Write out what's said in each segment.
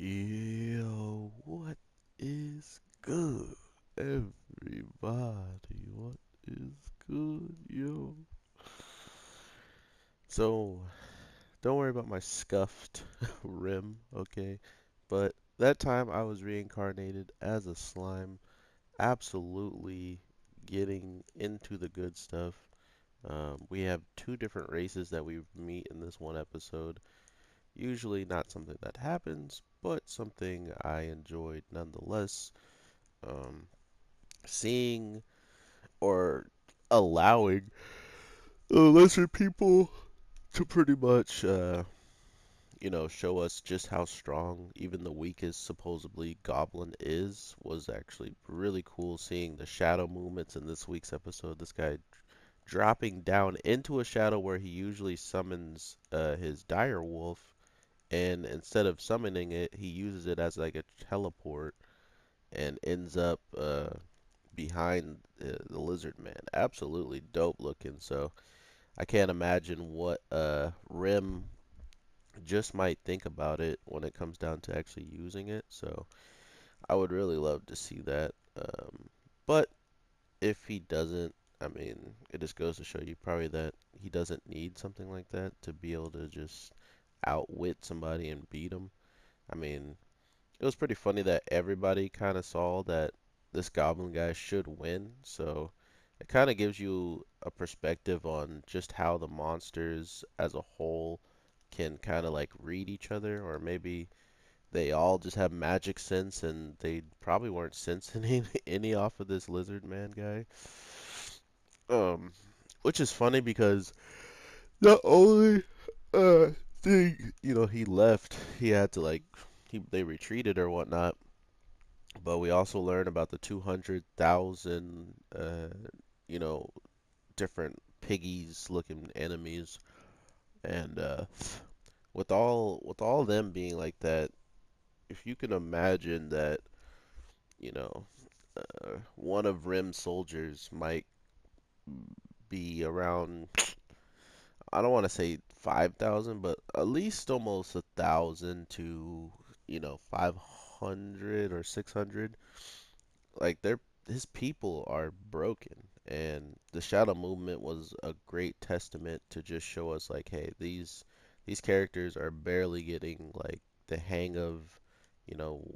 Yo, what is good, everybody? What is good, yo? So, don't worry about my scuffed rim, okay? But that time I was reincarnated as a slime, absolutely getting into the good stuff. We have two different races that we meet in this one episode. Usually not something that happens, but something I enjoyed nonetheless. Um, Seeing or allowing the lizard people to pretty much, show us just how strong even the weakest supposedly goblin is was actually really cool seeing the shadow movements in this week's episode. This guy dropping down into a shadow where he usually summons his dire wolf, and instead of summoning it, he uses it as like a teleport and ends up behind the lizard man. Absolutely dope looking. So I can't imagine what Rim just might think about it when it comes down to actually using it. So I would really love to see that. But if he doesn't, I mean, it just goes to show you probably that he doesn't need something like that to be able to just outwit somebody and beat him. I mean, it was pretty funny that everybody kind of saw that this goblin guy should win. So it kind of gives you a perspective on just how the monsters as a whole can kind of like read each other, or maybe they all just have magic sense and they probably weren't sensing any off of this lizard man guy. Um, which is funny because not only uh thing, he left, he had to like they retreated or whatnot, but we also learn about the 200,000 you know different piggies looking enemies, and with all them being like that, if you can imagine that, you know one of Rim's soldiers might be around, I don't want to say 5,000, but at least almost 1,000 to 500 or 600. Like his people are broken, and the shadow movement was a great testament to just show us like, hey, these characters are barely getting like the hang of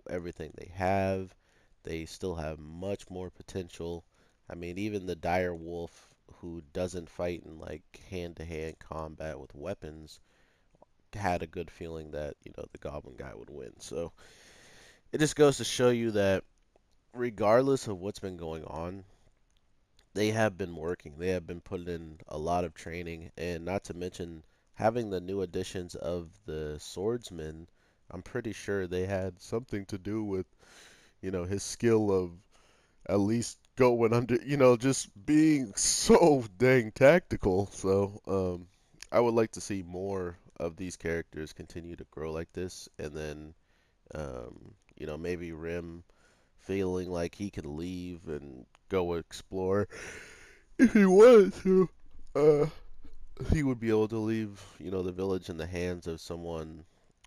everything they have. They still have much more potential. I mean, even the dire wolf, who doesn't fight in like hand-to-hand combat with weapons, had a good feeling that the goblin guy would win. So it just goes to show you that regardless of what's been going on, they have been working. They have been putting in a lot of training, and not to mention having the new additions of the swordsman. I'm pretty sure they had something to do with, his skill of at least going under, just being so dang tactical. So, I would like to see more of these characters continue to grow like this, and then, maybe Rim feeling like he could leave and go explore. If he wanted to, uh, he would be able to leave, the village in the hands of someone,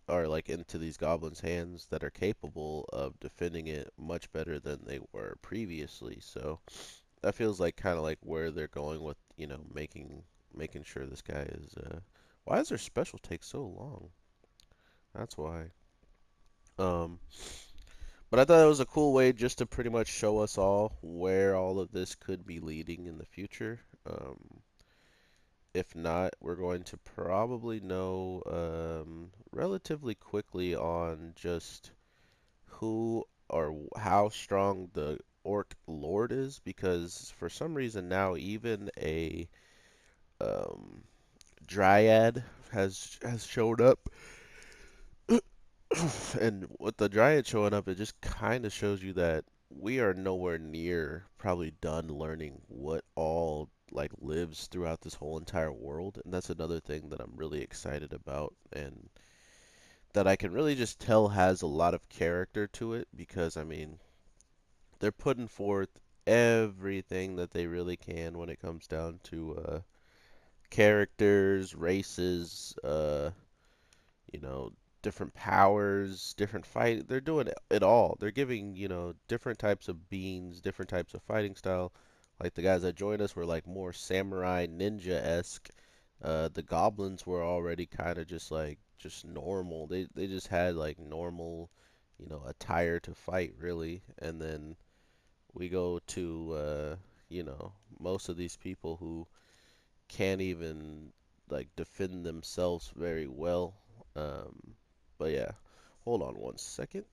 or like into these goblins' hands that are capable of defending it much better than they were previously. So that feels like kind of like where they're going with, making sure this guy is. Why does their special take so long? That's why. Um, but I thought it was a cool way just to pretty much show us all where all of this could be leading in the future. If not, we're going to probably know relatively quickly on just who or how strong the Orc Lord is, because for some reason now even a um, Dryad has showed up, and with the Dryad showing up, it just kind of shows you that we are nowhere near probably done learning what all like lives throughout this whole entire world, and that's another thing that I'm really excited about, and that I can really just tell has a lot of character to it, because I mean they're putting forth everything that they really can when it comes down to characters, races, you know, different powers, different fight. They're doing it all. They're giving, different types of beings, different types of fighting style. Like the guys that joined us were like more samurai ninja-esque. The goblins were already kind of just like just normal. They just had like normal, attire to fight really. And then we go to most of these people who can't even like defend themselves very well. Um, but yeah, hold on one second.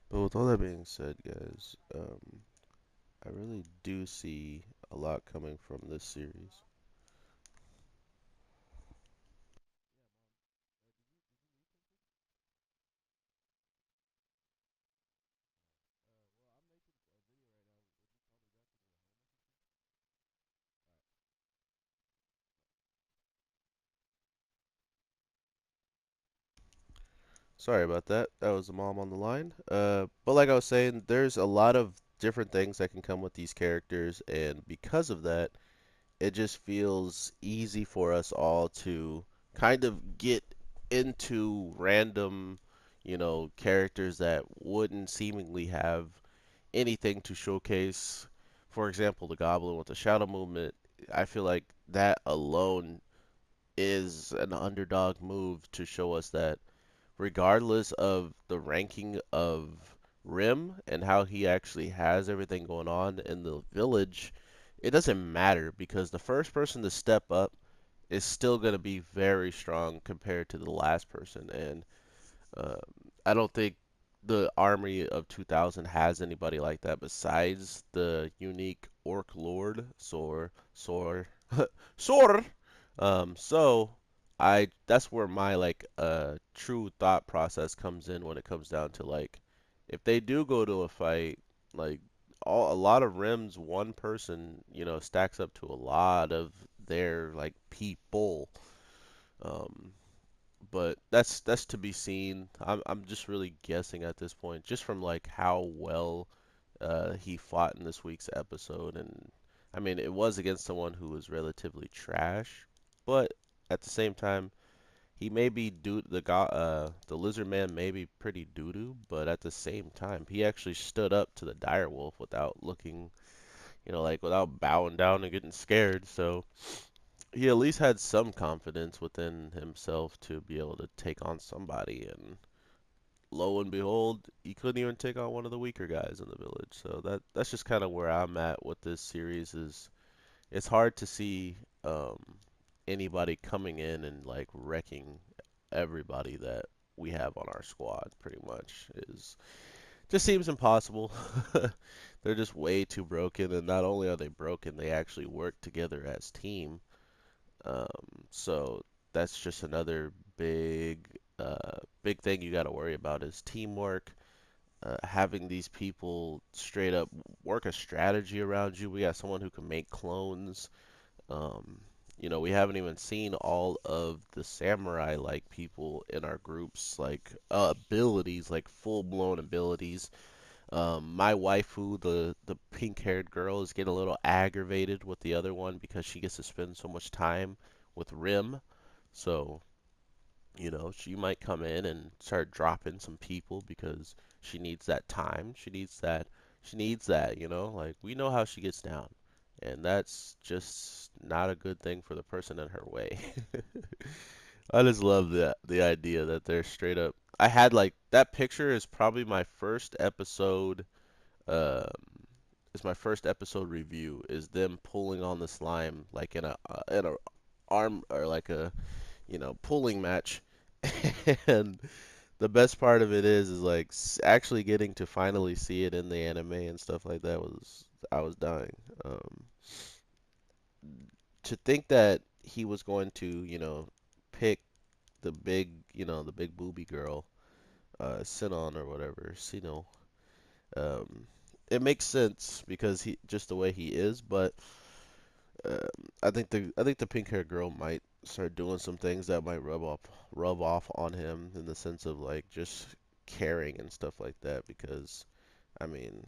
But with all that being said, guys, I really do see a lot coming from this series. Sorry about that. That was the mom on the line. But like I was saying, there's a lot of different things that can come with these characters, and because of that, it just feels easy for us all to kind of get into random, characters that wouldn't seemingly have anything to showcase. For example, the Goblin with the Shadow Movement. I feel like that alone is an underdog move to show us that regardless of the ranking of Rim and how he actually has everything going on in the village, it doesn't matter because the first person to step up is still going to be very strong compared to the last person. And uh, I don't think the army of 2000 has anybody like that besides the unique Orc Lord, Sor. So I that's where my like true thought process comes in when it comes down to like if they do go to a fight, like a lot of rims, one person, stacks up to a lot of their like people. Um, but that's to be seen. I'm just really guessing at this point, just from like how well he fought in this week's episode, and I mean it was against someone who was relatively trash, but at the same time he may be the lizard man may be pretty doo doo, but at the same time he actually stood up to the dire wolf without looking, like without bowing down and getting scared. So he at least had some confidence within himself to be able to take on somebody, and lo and behold, he couldn't even take on one of the weaker guys in the village. So that's just kind of where I'm at with this series. Is it's hard to see um, anybody coming in and like wrecking everybody that we have on our squad. Pretty much is just seems impossible. They're just way too broken, and not only are they broken, they actually work together as team. So that's just another big thing you got to worry about is teamwork. Having these people straight up work a strategy around you. We got someone who can make clones. Um, we haven't even seen all of the samurai like people in our groups, like abilities, like full blown abilities. My waifu, the pink haired girl, is getting a little aggravated with the other one because she gets to spend so much time with Rim. So, she might come in and start dropping some people because she needs that time. She needs that. Like we know how she gets down. And that's just not a good thing for the person in her way. I just love the idea that they're straight up. I had like that picture is probably my first episode um is my first episode review is them pulling on the slime like in a arm or like a pulling match and the best part of it is like actually getting to finally see it in the anime and stuff like that was I was dying. Um, to think that he was going to, pick the big, the big booby girl, Sinon or whatever, Sino. Um, it makes sense because he just the way he is, but um, I think the pink haired girl might start doing some things that might rub off on him in the sense of like just caring and stuff like that. Because I mean,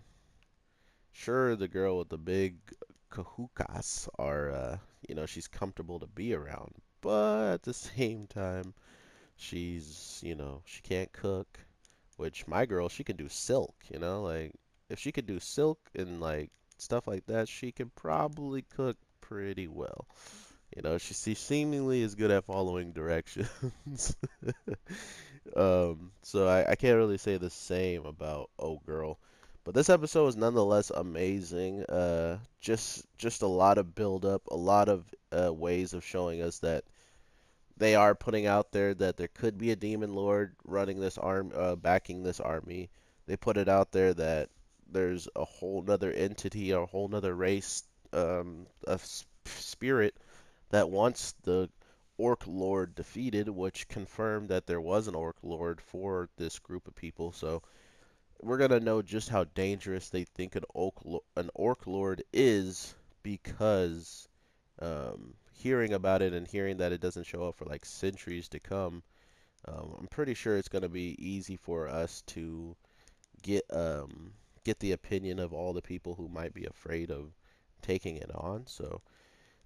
sure, the girl with the big kahukas are, she's comfortable to be around, but at the same time, she can't cook. Which my girl, she can do silk, like if she could do silk and like stuff like that, she can probably cook pretty well. She seemingly is good at following directions. So I can't really say the same about Oh Girl. But this episode is nonetheless amazing. Just a lot of build up, a lot of ways of showing us that they are putting out there that there could be a demon lord running this backing this army. They put it out there that there's a whole nother entity, a whole nother race, spirit that wants the orc lord defeated, which confirmed that there was an orc lord for this group of people. So we're gonna know just how dangerous they think an orc lord is because hearing about it and hearing that it doesn't show up for like centuries to come, I'm pretty sure it's going to be easy for us to get get the opinion of all the people who might be afraid of taking it on. So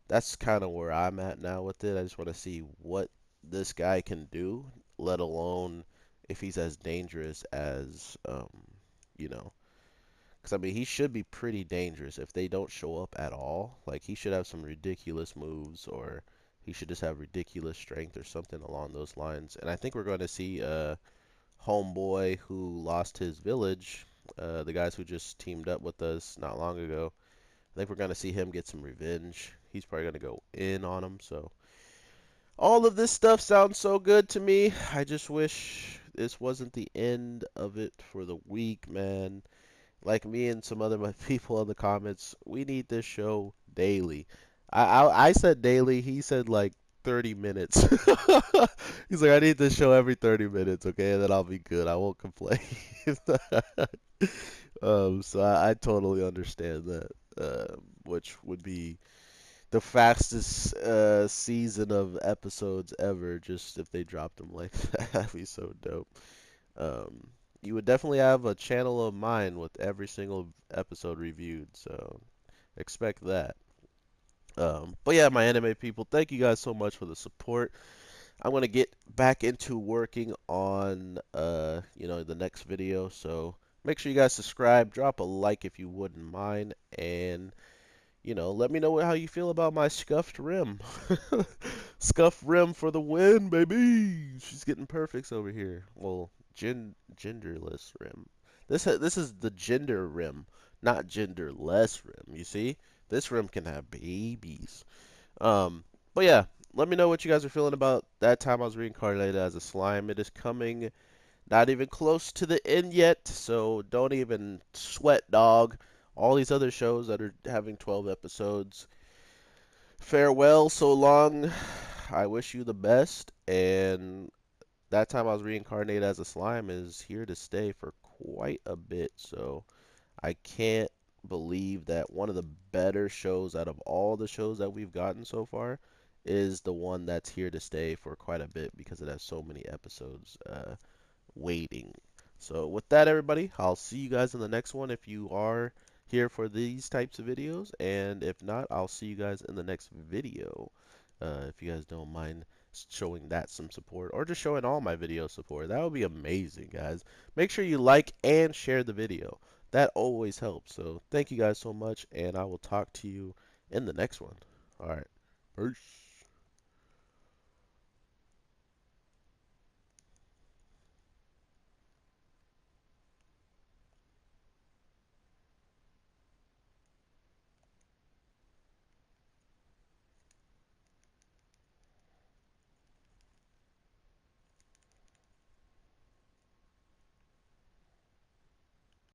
that's kind of where I'm at now with it. I just want to see what this guy can do, let alone if he's as dangerous as you know, because I mean, he should be pretty dangerous if they don't show up at all. Like, he should have some ridiculous moves, or he should just have ridiculous strength, or something along those lines. And I think we're going to see Homeboy who lost his village, the guys who just teamed up with us not long ago. I think we're going to see him get some revenge. He's probably going to go in on him. So, all of this stuff sounds so good to me. I just wish this wasn't the end of it for the week, man. Like me and some other people in the comments, we need this show daily. I said daily. He said like 30 minutes. He's like, I need this show every 30 minutes, okay? And then I'll be good. I won't complain. So I totally understand that. Which would be the fastest season of episodes ever, just if they dropped them like that. That'd be so dope. Um, you would definitely have a channel of mine with every single episode reviewed, so expect that. But yeah, my anime people, thank you guys so much for the support. I'm gonna get back into working on the next video, so make sure you guys subscribe, drop a like if you wouldn't mind, and let me know how you feel about my scuffed rim. Scuffed rim for the win, baby. She's getting perfects over here. Well, genderless rim. This is the gender rim, not genderless rim. You see, this rim can have babies. Um, but yeah, let me know what you guys are feeling about that time I was reincarnated as a slime. It is coming, not even close to the end yet, so don't even sweat, dog. All these other shows that are having 12 episodes, farewell, so long. I wish you the best, and that time I was reincarnated as a slime is here to stay for quite a bit, so I can't believe that one of the better shows out of all the shows that we've gotten so far is the one that's here to stay for quite a bit because it has so many episodes waiting. So with that, everybody, I'll see you guys in the next one if you are here for these types of videos, and if not, I'll see you guys in the next video. If you guys don't mind showing that some support, or just showing all my video support, that would be amazing, guys. Make sure you like and share the video. That always helps. So thank you guys so much, and I will talk to you in the next one. All right. Peace.